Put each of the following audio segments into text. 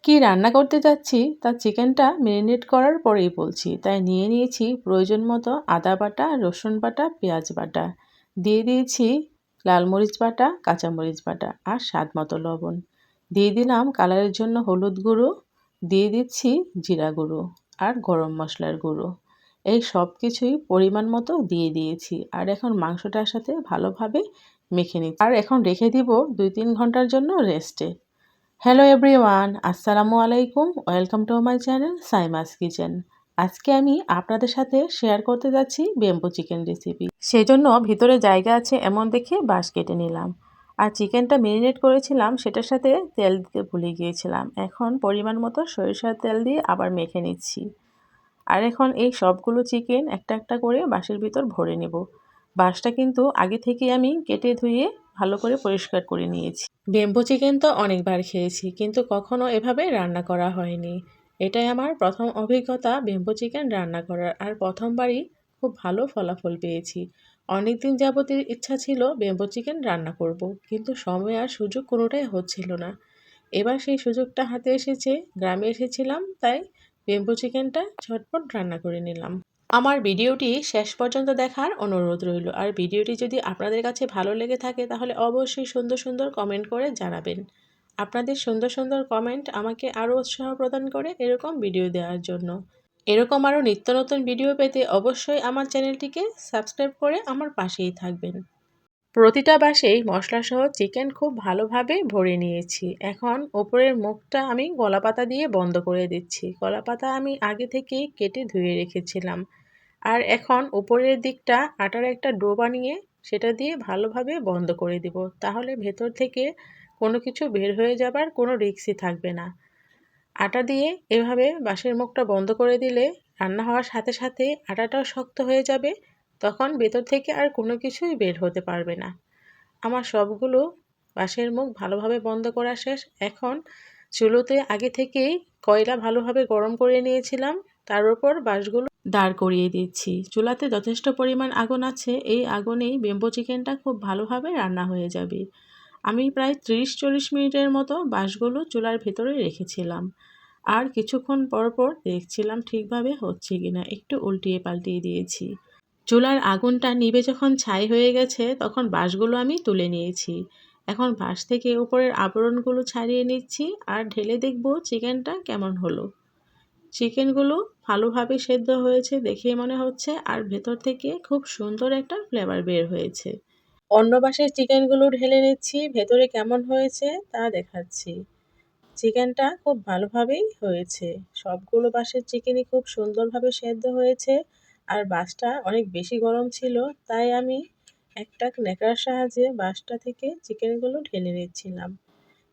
কি রান্না করতে যাচ্ছি তা চিকেনটা ম্যারিনেট করার পরেই বলছি। তাই নিয়ে নিয়েছি প্রয়োজন মতো আদা বাটা, রসুন বাটা, পেঁয়াজ বাটা। দিয়ে দিয়েছি লাল মরিচ বাটা, কাঁচামরিচ বাটা আর স্বাদ মতো লবণ। দিয়ে দিলাম কালারের জন্য হলুদ গুঁড়ো, দিয়ে দিচ্ছি জিরা গুঁড়ো আর গরম মশলার গুঁড়ো। এই সব কিছুই পরিমাণ মতো দিয়ে দিয়েছি। আর এখন মাংসটার সাথে ভালোভাবে মেখে নিচ্ছি। আর এখন রেখে দিব 2-3 ঘন্টার জন্য রেস্টে। হ্যালো এভরিওয়ান, আসসালামু আলাইকুম। Welcome to my channel Saima's kitchen. আজকে আমি আপনাদের সাথে শেয়ার করতে যাচ্ছি বেম্বু চিকেন রেসিপি। সেজন্য ভিতরে জায়গা আছে এমন দেখে বাঁশ কেটে নিলাম। আর চিকেনটা ম্যারিনেট করেছিলাম সেটার সাথে তেল দিতে ভুলে গিয়েছিলাম। এখন পরিমাণ মতো সরিষার তেল দিয়ে আবার মেখে নিচ্ছি। আর এখন এই সবগুলো চিকেন একটা একটা করে বাঁশের ভিতর ভরে নেব। বাঁশটা কিন্তু আগে থেকে আমি কেটে ধুয়ে ভালো করে পরিষ্কার করে নিয়েছি। বেম্বু চিকেন তো অনেকবার খেয়েছি, কিন্তু কখনো এভাবে রান্না করা হয়নি। এটাই আমার প্রথম অভিজ্ঞতা বেম্বু চিকেন রান্না করার, আর প্রথমবারই খুব ভালো ফলাফল পেয়েছি। অনেকদিন যাবতীয় ইচ্ছা ছিল বেম্বু চিকেন রান্না করব, কিন্তু সময় আর সুযোগ কোনোটাই হচ্ছিল না। এবার সেই সুযোগটা হাতে এসেছে, গ্রামে এসেছিলাম তাই বেম্বু চিকেনটা ঝটপট রান্না করে নিলাম। আমার ভিডিওটি শেষ পর্যন্ত দেখার অনুরোধ রইল। আর ভিডিওটি যদি আপনাদের কাছে ভালো লেগে থাকে তাহলে অবশ্যই সুন্দর সুন্দর কমেন্ট করে জানাবেন। আপনাদের সুন্দর সুন্দর কমেন্ট আমাকে আরও উৎসাহ প্রদান করে এরকম ভিডিও দেওয়ার জন্য। এরকম আরও নিত্য নতুন ভিডিও পেতে অবশ্যই আমার চ্যানেলটিকে সাবস্ক্রাইব করে আমার পাশেই থাকবেন। প্রতিটা বাঁশেই মশলাসহ চিকেন খুব ভালোভাবে ভরে নিয়েছি। এখন ওপরের মুখটা আমি কলাপাতা দিয়ে বন্ধ করে দিচ্ছি। কলাপাতা আমি আগে থেকেই কেটে ধুয়ে রেখেছিলাম। আর এখন উপরের দিকটা আটার একটা ডো বানিয়ে সেটা দিয়ে ভালোভাবে বন্ধ করে দিব। তাহলে ভেতর থেকে কোনো কিছু বের হয়ে যাবার কোনো রিস্কই থাকবে না। আটা দিয়ে এভাবে বাঁশের মুখটা বন্ধ করে দিলে রান্না হওয়ার সাথে সাথে আটাটাও শক্ত হয়ে যাবে, তখন ভেতর থেকে আর কোনো কিছুই বের হতে পারবে না। আমার সবগুলো বাঁশের মুখ ভালোভাবে বন্ধ করা শেষ। এখন চুলোতে আগে থেকেই কয়লা ভালোভাবে গরম করে নিয়েছিলাম, তার উপর বাঁশগুলো দাঁড় করিয়ে দিচ্ছি। চুলাতে যথেষ্ট পরিমাণ আগুন আছে, এই আগুনেই বেম্বু চিকেনটা খুব ভালোভাবে রান্না হয়ে যাবে। আমি প্রায় 30-40 মিনিটের মতো বাঁশগুলো চুলার ভেতরে রেখেছিলাম। আর কিছুক্ষণ পর পর দেখছিলাম ঠিকভাবে হচ্ছে কিনা, একটু উল্টিয়ে পাল্টিয়ে দিয়েছি। চুলার আগুনটা নিভে যখন ছাই হয়ে গেছে তখন বাঁশগুলো আমি তুলে নিয়েছি। এখন বাঁশ থেকে উপরের আবরণগুলো ছাড়িয়ে নিচ্ছি আর ঢেলে দেখব চিকেনটা কেমন হলো। চিকেনগুলো ভালোভাবে সেদ্ধ হয়েছে দেখেই মনে হচ্ছে, আর ভেতর থেকে খুব সুন্দর একটা ফ্লেভার বের হয়েছে। অন্য বাঁশের চিকেনগুলো ঢেলে নিচ্ছি, ভেতরে কেমন হয়েছে তা দেখাচ্ছি। চিকেনটা খুব ভালোভাবেই হয়েছে। সবগুলো বাঁশের চিকেনই খুব সুন্দরভাবে সেদ্ধ হয়েছে। আর বাঁশটা অনেক বেশি গরম ছিল, তাই আমি একটা ন্যাকড়ার সাহায্যে বাঁশটা থেকে চিকেনগুলো ঢেলে নিচ্ছিলাম।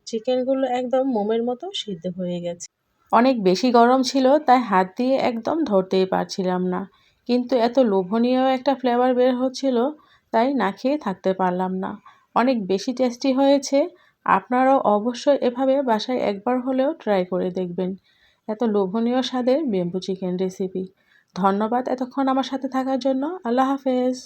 চিকেনগুলো একদম মোমের মতো সিদ্ধ হয়ে গেছে। অনেক বেশি গরম ছিল তাই হাত দিয়ে একদম ধরতেই পারছিলাম না, কিন্তু এত লোভনীয় একটা ফ্লেভার বের হচ্ছিল তাই না খেয়ে থাকতে পারলাম না। অনেক বেশি টেস্টি হয়েছে। আপনারাও অবশ্যই এভাবে বাসায় একবার হলেও ট্রাই করে দেখবেন। এত লোভনীয় স্বাদের বেম্বু চিকেন রেসিপি। ধন্যবাদ এতক্ষণ আমার সাথে থাকার জন্য। আল্লাহ হাফেজ।